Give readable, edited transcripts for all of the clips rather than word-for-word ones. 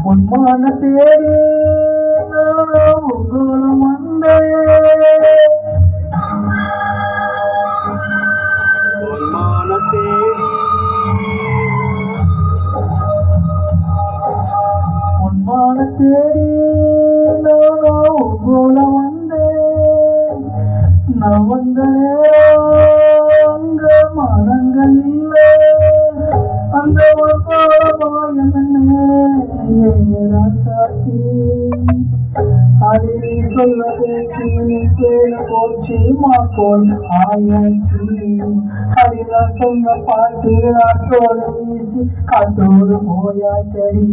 உன்மான தேடி நானும் உங்களும் வந்தேன். உன்மான தேடி உன்மான தேடி நானும் உங்களும் வந்தேன். நான் வந்த அங்க மனங்கள் இல்லை. அந்த ராசாத்தி அடி சொல்ல பேச்சு பேர போச்சு மாக்கோல் ஆயாச்சு. அடி நான் சொன்ன பாட்டு ஆட்டோடு வீசி காத்தோடு போயாச்சடி.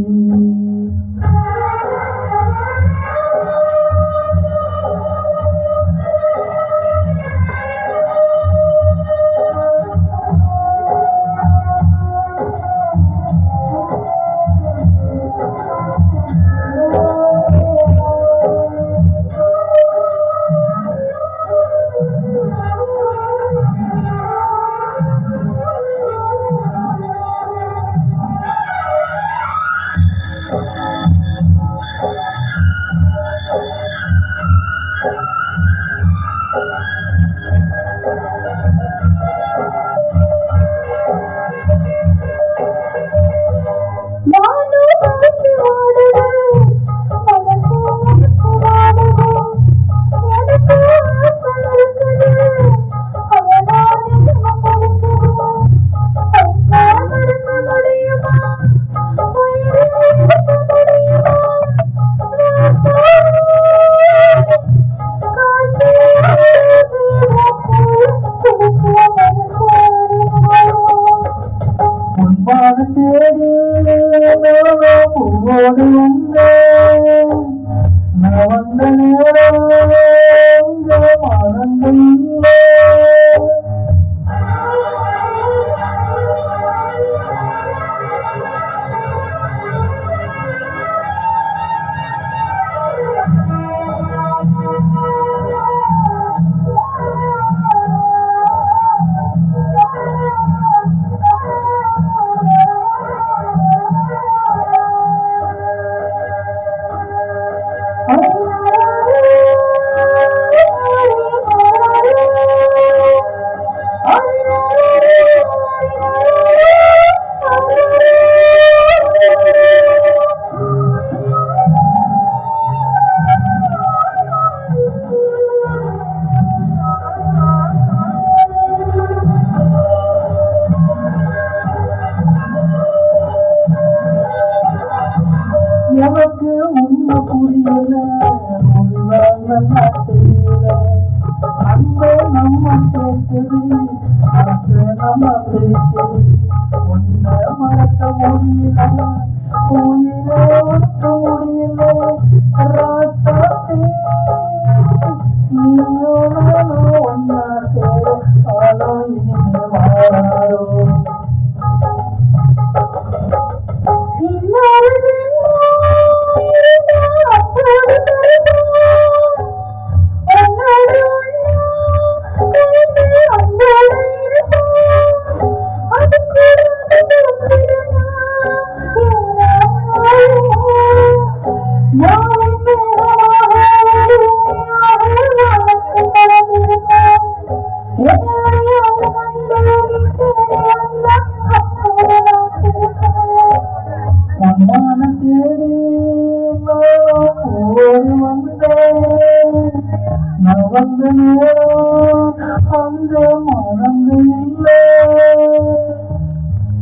உன்பாடு தேடி பூவோடு வந்தேன். நான் வந்த நேரம் மனங்கள் இல்லை. எனக்கு உண்மை புரியல, உண்மை நல்லா தெரியல. அன்பை நம்ம சேர்த்தது, அன்பை நம்ம பிரிச்சது. உன்னை மறக்க முடியல, உயிரை உனக்க முடியல. ராசாத்தி நீயோ நானோ ஒன்னா சேர காலம் இனிமே மாறாரோ. உன்மான தேடி ஓடி வந்தேன். நான் வந்த நேரம் அந்த மனங்கள் இல்லை.